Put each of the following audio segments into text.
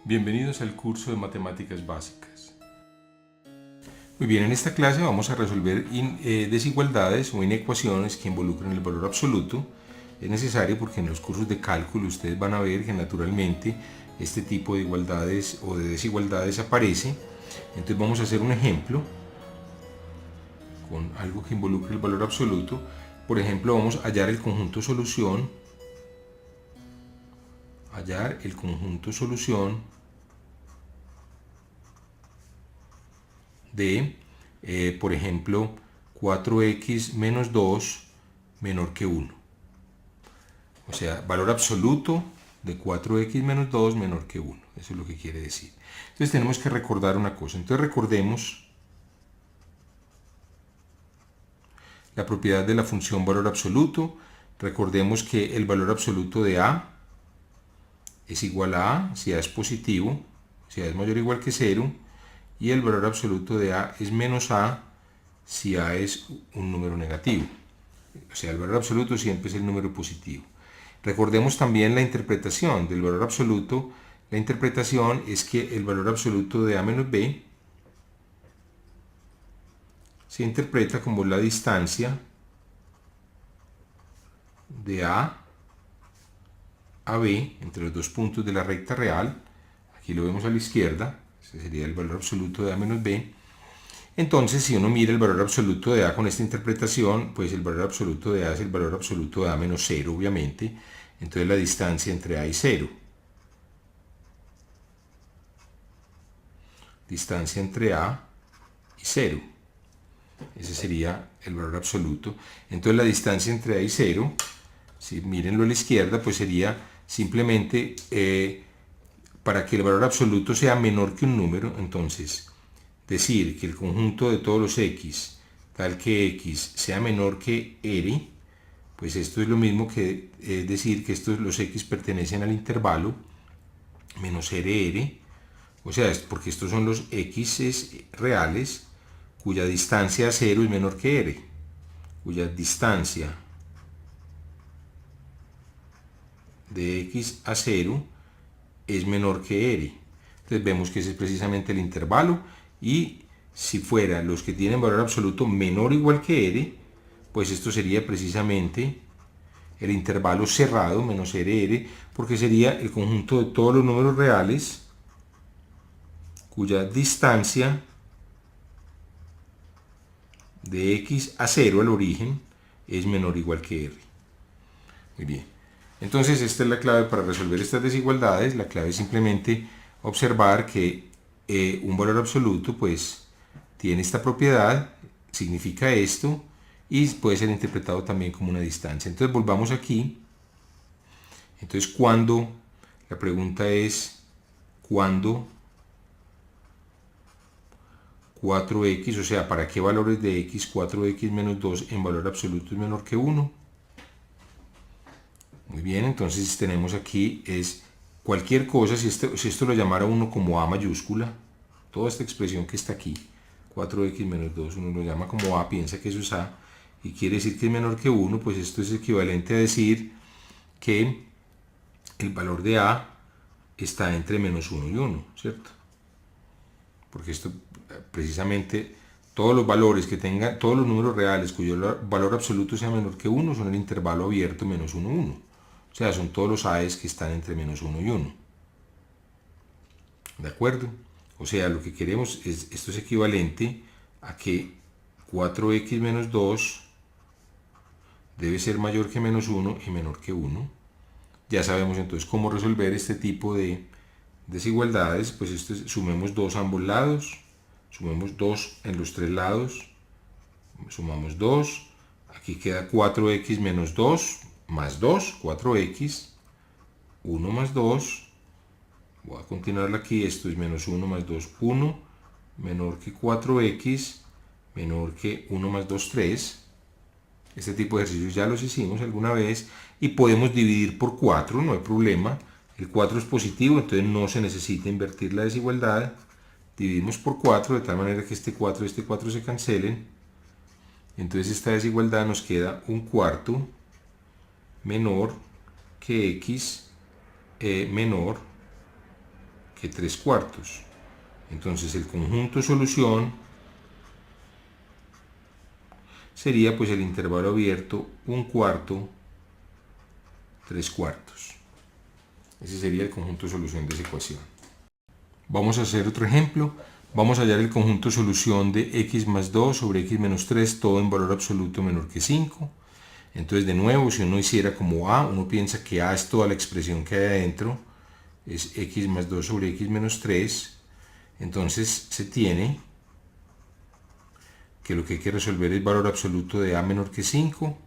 Bienvenidos al curso de Matemáticas Básicas. Muy bien, en esta clase vamos a resolver desigualdades o inecuaciones que involucran el valor absoluto. Es necesario porque en los cursos de cálculo ustedes van a ver que naturalmente este tipo de igualdades o de desigualdades aparece. Entonces vamos a hacer un ejemplo con algo que involucre el valor absoluto. Por ejemplo, vamos a hallar el conjunto solución. De, por ejemplo, 4x menos 2 menor que 1. O sea, valor absoluto de 4x menos 2 menor que 1. Eso es lo que quiere decir. Entonces tenemos que recordar una cosa. Entonces recordemos la propiedad de la función valor absoluto. Recordemos que el valor absoluto de a es igual a a si a es positivo, si a es mayor o igual que 0, y el valor absoluto de a es menos a si a es un número negativo. O sea, el valor absoluto siempre es el número positivo. Recordemos también la interpretación del valor absoluto. La interpretación es que el valor absoluto de a menos b se interpreta como la distancia de a b entre los dos puntos de la recta real. Aquí lo vemos a la izquierda. Ese sería el valor absoluto de a menos b. Entonces, si uno mira el valor absoluto de a con esta interpretación, pues el valor absoluto de a es el valor absoluto de a menos 0, obviamente. Entonces la distancia entre a y 0. Distancia entre a y 0. Ese sería el valor absoluto. Entonces la distancia entre a y 0, si mírenlo a la izquierda, pues sería simplemente para que el valor absoluto sea menor que un número, entonces decir que el conjunto de todos los x, tal que x sea menor que r, pues esto es lo mismo que decir que los x pertenecen al intervalo menos rr, o sea, porque estos son los x reales cuya distancia a 0 es menor que r, cuya distancia de x a 0 es menor que r. Entonces vemos que ese es precisamente el intervalo, y si fuera los que tienen valor absoluto menor o igual que r, pues esto sería precisamente el intervalo cerrado menos rr, porque sería el conjunto de todos los números reales cuya distancia de x a 0 al origen es menor o igual que r. Muy bien. Entonces esta es la clave para resolver estas desigualdades. La clave es simplemente observar que un valor absoluto pues tiene esta propiedad, significa esto, y puede ser interpretado también como una distancia. Entonces volvamos aquí. Entonces la pregunta es ¿cuándo 4x, o sea, ¿para qué valores de x 4x menos 2 en valor absoluto es menor que 1? Muy bien, entonces tenemos aquí es cualquier cosa, si esto lo llamara uno como a mayúscula, toda esta expresión que está aquí, 4x menos 2, uno lo llama como a, piensa que eso es a, y quiere decir que es menor que 1, pues esto es equivalente a decir que el valor de a está entre menos 1 y 1, ¿cierto? Porque esto precisamente todos los valores que tengan, todos los números reales cuyo valor absoluto sea menor que 1 son el intervalo abierto menos 1, 1. O sea, son todos los a's que están entre menos 1 y 1. ¿De acuerdo? O sea, lo que queremos es, esto es equivalente a que 4x menos 2 debe ser mayor que menos 1 y menor que 1. Ya sabemos entonces cómo resolver este tipo de desigualdades. Pues esto es, sumemos 2 a ambos lados, sumemos 2 en los tres lados, sumamos 2, aquí queda 4x menos 2 más 2, 4x, 1 más 2, voy a continuarla aquí, esto es menos 1 más 2, 1, menor que 4x, menor que 1 más 2, 3. Este tipo de ejercicios ya los hicimos alguna vez, y podemos dividir por 4, no hay problema. El 4 es positivo, entonces no se necesita invertir la desigualdad. Dividimos por 4 de tal manera que este 4 y este 4 se cancelen. Entonces esta desigualdad nos queda un cuarto menor que x menor que 3/4. Entonces el conjunto solución sería pues el intervalo abierto 1/4, 3/4. Ese sería el conjunto solución de esa ecuación. Vamos a hacer otro ejemplo. Vamos a hallar el conjunto solución de x más 2 sobre x menos 3, todo en valor absoluto menor que 5. Entonces, de nuevo, si uno hiciera como a, uno piensa que a es toda la expresión que hay adentro, es x más 2 sobre x menos 3. Entonces, se tiene que lo que hay que resolver es valor absoluto de a menor que 5.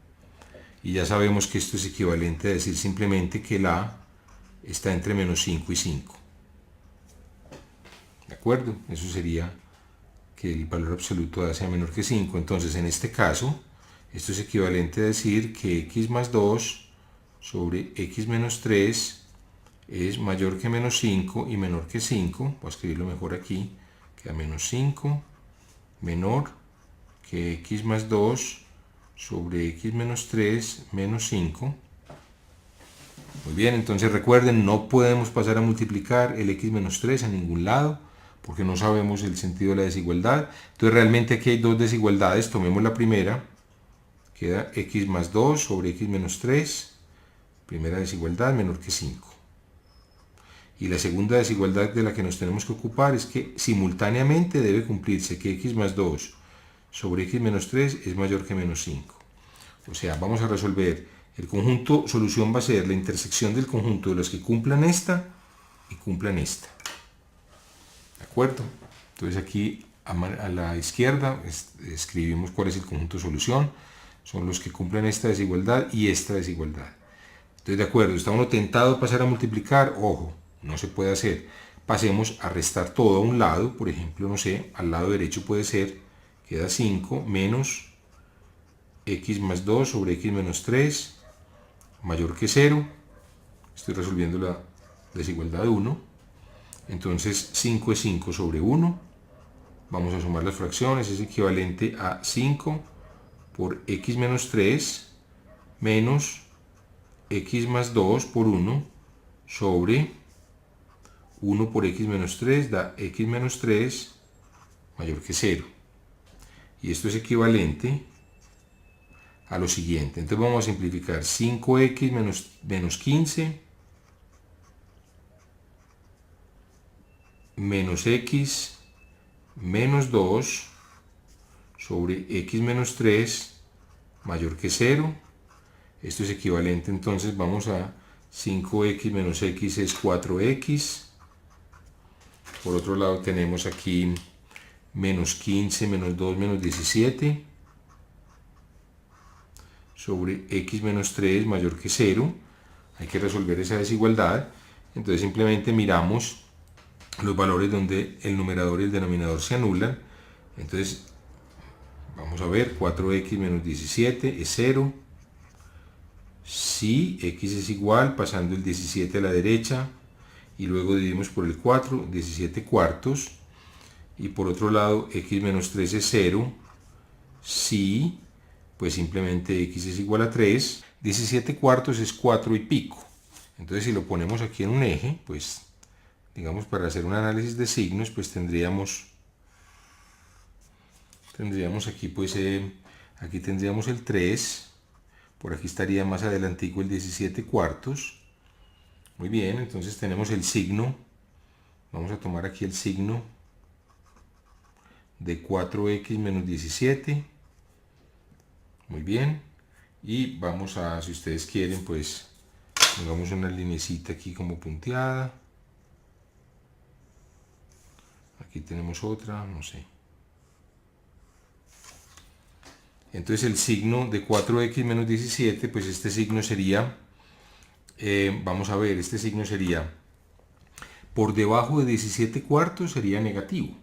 Y ya sabemos que esto es equivalente a decir simplemente que el a está entre menos 5 y 5. ¿De acuerdo? Eso sería que el valor absoluto de a sea menor que 5. Entonces, en este caso, esto es equivalente a decir que x más 2 sobre x menos 3 es mayor que menos 5 y menor que 5. Voy a escribirlo mejor aquí. Queda menos 5 menor que x más 2 sobre x menos 3 menos 5. Muy bien, entonces recuerden, no podemos pasar a multiplicar el x menos 3 a ningún lado, porque no sabemos el sentido de la desigualdad. Entonces realmente aquí hay dos desigualdades. Tomemos la primera, queda x más 2 sobre x menos 3, primera desigualdad, menor que 5. Y la segunda desigualdad de la que nos tenemos que ocupar es que simultáneamente debe cumplirse que x más 2 sobre x menos 3 es mayor que menos 5. O sea, vamos a resolver, el conjunto solución va a ser la intersección del conjunto de los que cumplan esta y cumplan esta. ¿De acuerdo? Entonces aquí a la izquierda escribimos cuál es el conjunto solución. Son los que cumplen esta desigualdad y esta desigualdad. Entonces, de acuerdo, está uno tentado a pasar a multiplicar. Ojo, no se puede hacer. Pasemos a restar todo a un lado. Por ejemplo, no sé, al lado derecho puede ser, queda 5 menos x más 2 sobre x menos 3 mayor que 0. Estoy resolviendo la desigualdad de 1. Entonces 5 es 5 sobre 1. Vamos a sumar las fracciones. Es equivalente a 5 por x menos 3 menos x más 2 por 1 sobre 1 por x menos 3 da x menos 3 mayor que 0. Y esto es equivalente a lo siguiente. Entonces vamos a simplificar 5x menos 15 menos x menos 2 sobre x menos 3 mayor que 0. Esto es equivalente, entonces vamos a 5x menos x es 4x. Por otro lado tenemos aquí menos 15 menos 2 menos 17 sobre x menos 3 mayor que 0. Hay que resolver esa desigualdad. Entonces simplemente miramos los valores donde el numerador y el denominador se anulan. Entonces vamos a ver, 4x menos 17 es 0. Si x es igual, pasando el 17 a la derecha y luego dividimos por el 4, 17 cuartos. Y por otro lado, x menos 3 es 0. Si, pues simplemente x es igual a 3. 17 cuartos es 4 y pico. Entonces si lo ponemos aquí en un eje, pues digamos para hacer un análisis de signos, pues tendríamos aquí pues aquí tendríamos el 3. Por aquí estaría más adelantico el 17 cuartos. Muy bien, entonces tenemos el signo. Vamos a tomar aquí el signo de 4x menos 17. Muy bien. Y vamos a, si ustedes quieren, pues pongamos una linecita aquí como punteada. Aquí tenemos otra, no sé. Entonces el signo de 4x menos 17, pues este signo sería, vamos a ver, este signo sería por debajo de 17 cuartos sería negativo.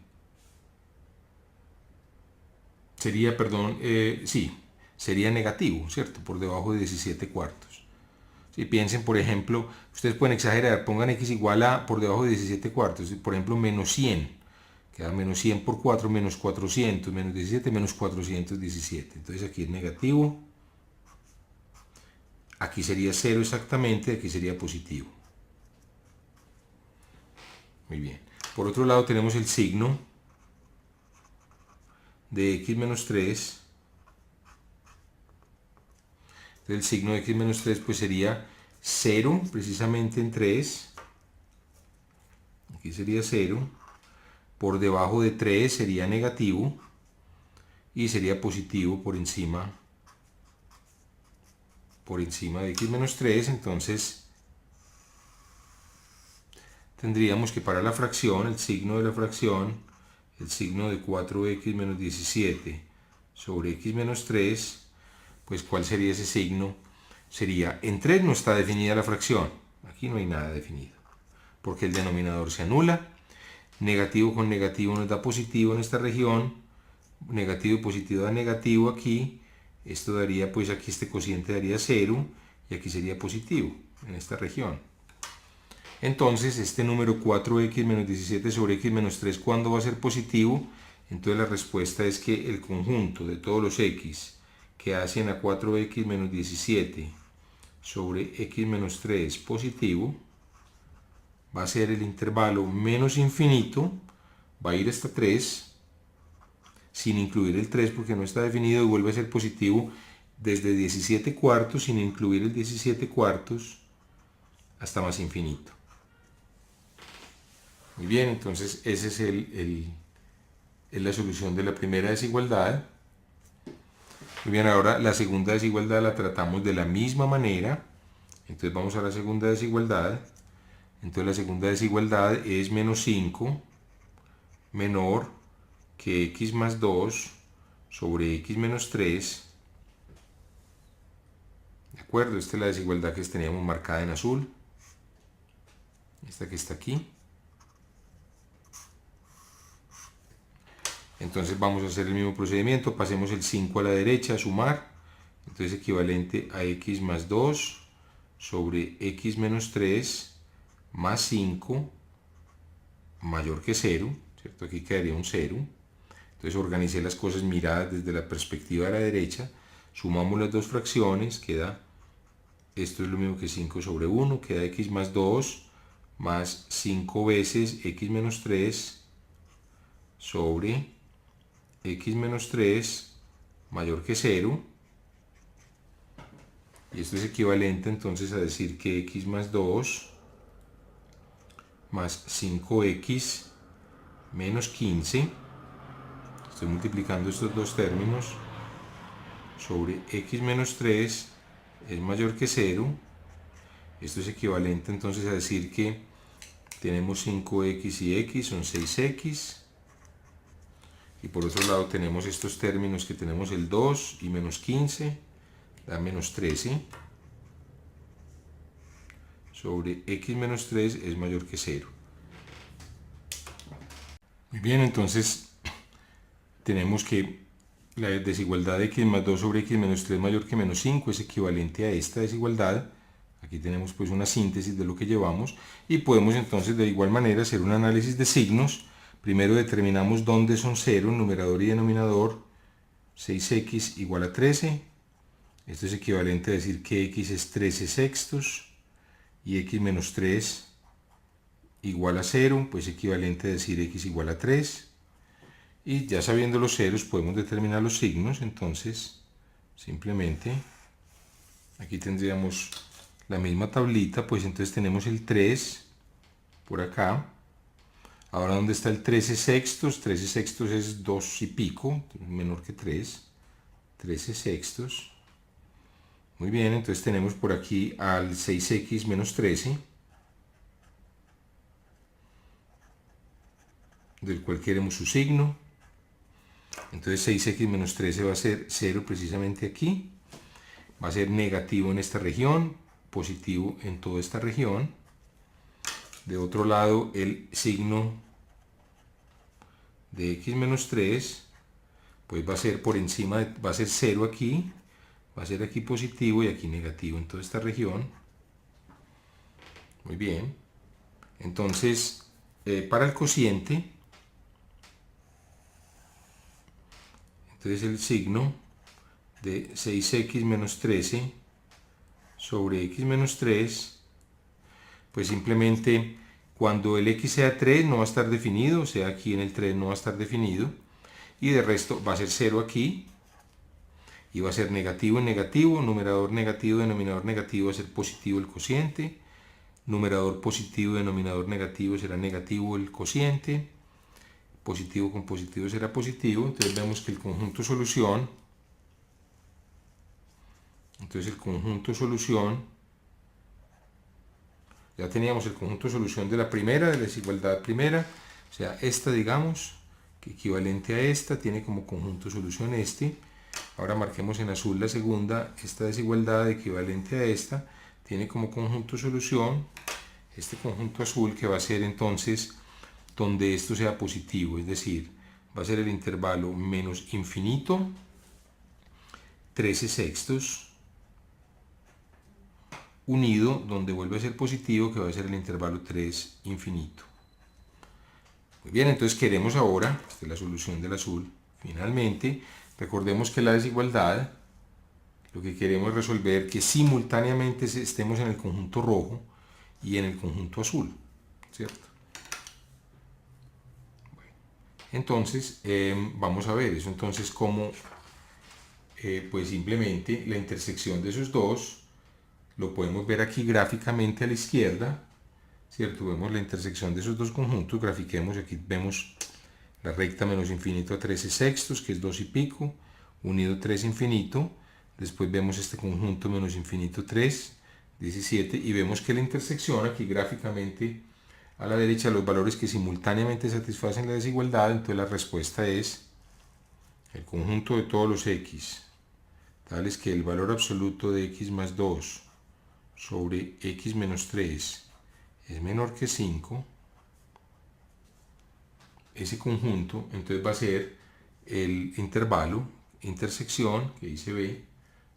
Sería, perdón, sí, sería negativo, ¿cierto? Por debajo de 17 cuartos. Si piensen, por ejemplo, ustedes pueden exagerar, pongan x igual a por debajo de 17 cuartos, por ejemplo, menos 100. Queda menos 100 por 4, menos 400, menos 17, menos 417. Entonces aquí es negativo. Aquí sería 0 exactamente, aquí sería positivo. Muy bien. Por otro lado tenemos el signo de x menos 3. Entonces el signo de x menos 3 pues sería 0 precisamente en 3. Aquí sería 0. Por debajo de 3 sería negativo. Y sería positivo por encima de x menos 3. Entonces tendríamos que para la fracción, el signo de la fracción, el signo de 4x menos 17 sobre x menos 3, pues ¿cuál sería ese signo? Sería, en 3 no está definida la fracción, aquí no hay nada definido, porque el denominador se anula, negativo con negativo nos da positivo en esta región, negativo y positivo da negativo aquí, esto daría, pues aquí este cociente daría 0, y aquí sería positivo en esta región. Entonces, este número 4x menos 17 sobre x menos 3, ¿cuándo va a ser positivo? Entonces la respuesta es que el conjunto de todos los x que hacen a 4x menos 17 sobre x menos 3 positivo va a ser el intervalo menos infinito, va a ir hasta 3, sin incluir el 3 porque no está definido, y vuelve a ser positivo desde 17 cuartos, sin incluir el 17 cuartos, hasta más infinito. Muy bien, entonces esa es la solución de la primera desigualdad. Muy bien, ahora la segunda desigualdad la tratamos de la misma manera. Entonces vamos a la segunda desigualdad. Entonces la segunda desigualdad es menos 5 menor que x más 2 sobre x menos 3. ¿De acuerdo? Esta es la desigualdad que teníamos marcada en azul. Esta que está aquí. Entonces vamos a hacer el mismo procedimiento, pasemos el 5 a la derecha, a sumar, entonces equivalente a x más 2 sobre x menos 3 más 5 mayor que 0, ¿cierto? Aquí quedaría un 0. Entonces organicé las cosas miradas desde la perspectiva de la derecha, sumamos las dos fracciones, queda, esto es lo mismo que 5 sobre 1, queda x más 2 más 5 veces x menos 3 sobre x menos 3 mayor que 0, y esto es equivalente entonces a decir que x más 2 más 5x menos 15, estoy multiplicando estos dos términos, sobre x menos 3 es mayor que 0, esto es equivalente entonces a decir que tenemos 5x y x son 6x, y por otro lado tenemos estos términos que tenemos el 2 y menos 15, da menos 13, sobre x menos 3 es mayor que 0. Muy bien, entonces tenemos que la desigualdad de x más 2 sobre x menos 3 mayor que menos 5 es equivalente a esta desigualdad. Aquí tenemos pues una síntesis de lo que llevamos, y podemos entonces de igual manera hacer un análisis de signos. Primero determinamos dónde son 0, numerador y denominador, 6x igual a 13. Esto es equivalente a decir que x es 13 sextos y x menos 3 igual a 0, pues equivalente a decir x igual a 3. Y ya sabiendo los ceros podemos determinar los signos, entonces simplemente aquí tendríamos la misma tablita, pues entonces tenemos el 3 por acá. Ahora, ¿dónde está el 13 sextos? 13 sextos es 2 y pico, menor que 3. 13 sextos. Muy bien, entonces tenemos por aquí al 6x menos 13, del cual queremos su signo. Entonces 6x menos 13 va a ser 0 precisamente aquí. Va a ser negativo en esta región, positivo en toda esta región. De otro lado, el signo de x menos 3, pues va a ser por encima, va a ser 0 aquí, va a ser aquí positivo y aquí negativo en toda esta región. Muy bien. Entonces, para el cociente, entonces el signo de 6x menos 13 sobre x menos 3, pues simplemente Cuando el x sea 3 no va a estar definido, o sea aquí en el 3 no va a estar definido, y de resto va a ser 0 aquí, y va a ser negativo en negativo, numerador negativo, denominador negativo va a ser positivo el cociente, numerador positivo, denominador negativo será negativo el cociente, positivo con positivo será positivo, entonces vemos que el conjunto solución, ya teníamos el conjunto solución de la primera, de la desigualdad primera, o sea, esta digamos, que equivalente a esta, tiene como conjunto solución este. Ahora marquemos en azul la segunda, esta desigualdad equivalente a esta, tiene como conjunto solución este conjunto azul, que va a ser entonces donde esto sea positivo, es decir, va a ser el intervalo menos infinito, 13 sextos, unido, donde vuelve a ser positivo, que va a ser el intervalo 3 infinito. Muy bien, entonces queremos ahora, esta es la solución del azul, finalmente, recordemos que la desigualdad, lo que queremos es resolver que simultáneamente estemos en el conjunto rojo y en el conjunto azul, ¿cierto? Bueno, entonces, vamos a ver eso, entonces cómo, pues simplemente la intersección de esos dos, lo podemos ver aquí gráficamente a la izquierda, ¿cierto? Vemos la intersección de esos dos conjuntos, grafiquemos, aquí vemos la recta menos infinito a 13 sextos, que es 2 y pico, unido 3 infinito, después vemos este conjunto menos infinito 3, 17, y vemos que la intersección aquí gráficamente a la derecha, los valores que simultáneamente satisfacen la desigualdad, entonces la respuesta es el conjunto de todos los x, tales que el valor absoluto de x más 2 sobre x menos 3 es menor que 5, ese conjunto entonces va a ser el intervalo, intersección, que dice B,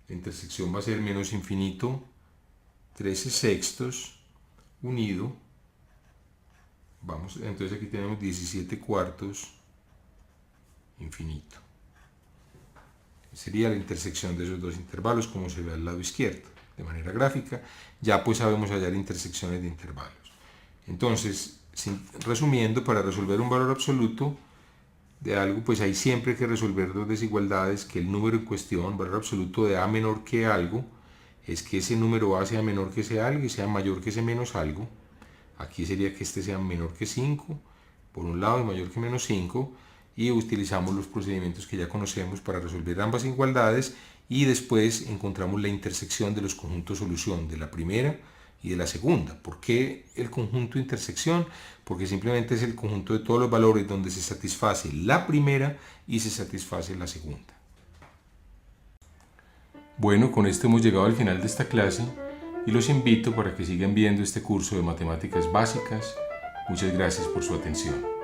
la intersección va a ser menos infinito 13 sextos unido, vamos, entonces aquí tenemos 17 cuartos infinito. Sería la intersección de esos dos intervalos, como se ve al lado izquierdo, de manera gráfica. Ya pues sabemos hallar intersecciones de intervalos. Entonces, resumiendo, para resolver un valor absoluto de algo, pues hay siempre que resolver dos desigualdades, que el número en cuestión, valor absoluto de a menor que algo, es que ese número a sea menor que ese algo y sea mayor que ese menos algo. Aquí sería que este sea menor que 5, por un lado, y mayor que menos 5, y utilizamos los procedimientos que ya conocemos para resolver ambas igualdades, y después encontramos la intersección de los conjuntos solución de la primera y de la segunda. ¿Por qué el conjunto intersección? Porque simplemente es el conjunto de todos los valores donde se satisface la primera y se satisface la segunda. Bueno, con esto hemos llegado al final de esta clase y los invito para que sigan viendo este curso de matemáticas básicas. Muchas gracias por su atención.